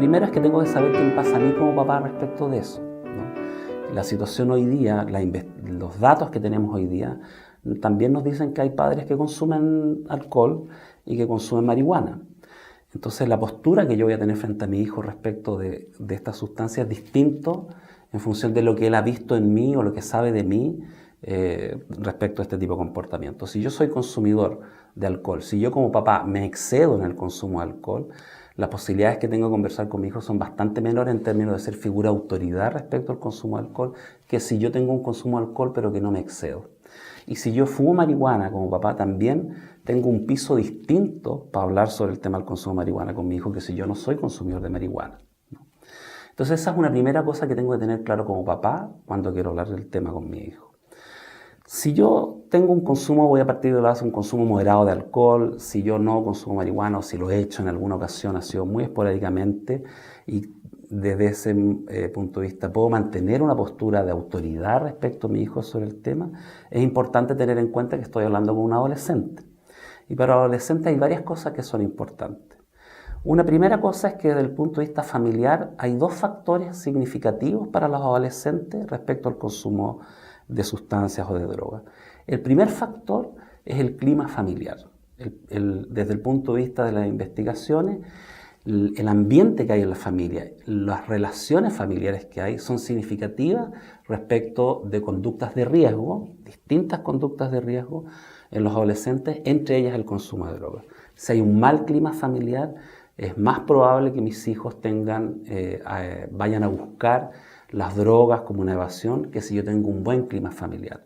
primero es que tengo que saber qué me pasa a mí como papá respecto de eso, ¿no? La situación hoy día, los datos que tenemos hoy día, también nos dicen que hay padres que consumen alcohol y que consumen marihuana. Entonces la postura que yo voy a tener frente a mi hijo respecto de esta sustancia es distinto en función de lo que él ha visto en mí o lo que sabe de mí respecto a este tipo de comportamiento. Si yo soy consumidor de alcohol, si yo como papá me excedo en el consumo de alcohol, las posibilidades que tengo de conversar con mi hijo son bastante menores en términos de ser figura de autoridad respecto al consumo de alcohol, que si yo tengo un consumo de alcohol pero que no me excedo. Y si yo fumo marihuana como papá, también tengo un piso distinto para hablar sobre el tema del consumo de marihuana con mi hijo que si yo no soy consumidor de marihuana, ¿no? Entonces esa es una primera cosa que tengo que tener claro como papá cuando quiero hablar del tema con mi hijo. Si yo tengo un consumo, voy a partir de la base de un consumo moderado de alcohol. Si yo no consumo marihuana o si lo he hecho en alguna ocasión, ha sido muy esporádicamente, y desde ese punto de vista puedo mantener una postura de autoridad respecto a mi hijo sobre el tema, es importante tener en cuenta que estoy hablando con un adolescente. Y para adolescentes hay varias cosas que son importantes. Una primera cosa es que desde el punto de vista familiar hay dos factores significativos para los adolescentes respecto al consumo de sustancias o de drogas. El primer factor es el clima familiar. Desde el punto de vista de las investigaciones, el ambiente que hay en la familia, las relaciones familiares que hay son significativas respecto de conductas de riesgo, distintas conductas de riesgo en los adolescentes, entre ellas el consumo de drogas. Si hay un mal clima familiar, es más probable que mis hijos vayan a buscar las drogas como una evasión que si yo tengo un buen clima familiar.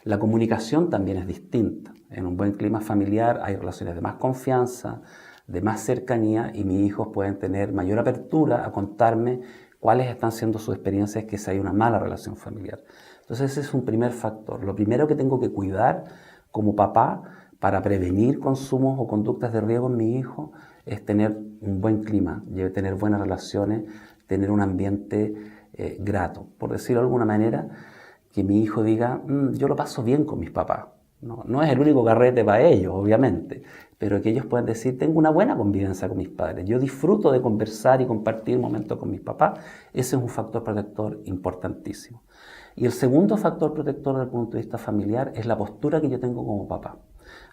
La comunicación también es distinta. En un buen clima familiar hay relaciones de más confianza, de más cercanía, y mis hijos pueden tener mayor apertura a contarme cuáles están siendo sus experiencias que si hay una mala relación familiar. Entonces ese es un primer factor. Lo primero que tengo que cuidar como papá para prevenir consumos o conductas de riesgo en mi hijo es tener un buen clima, tener buenas relaciones, tener un ambiente grato. Por decirlo de alguna manera, que mi hijo diga, yo lo paso bien con mis papás. No es el único carrete para ellos, obviamente, pero que ellos puedan decir, tengo una buena convivencia con mis padres, yo disfruto de conversar y compartir momentos con mis papás. Ese es un factor protector importantísimo. Y el segundo factor protector desde el punto de vista familiar es la postura que yo tengo como papá.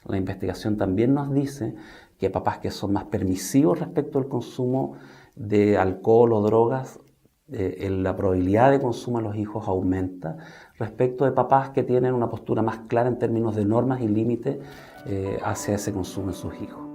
La investigación también nos dice que papás que son más permisivos respecto al consumo de alcohol o drogas, la probabilidad de consumo a los hijos aumenta respecto de papás que tienen una postura más clara en términos de normas y límites hacia ese consumo en sus hijos.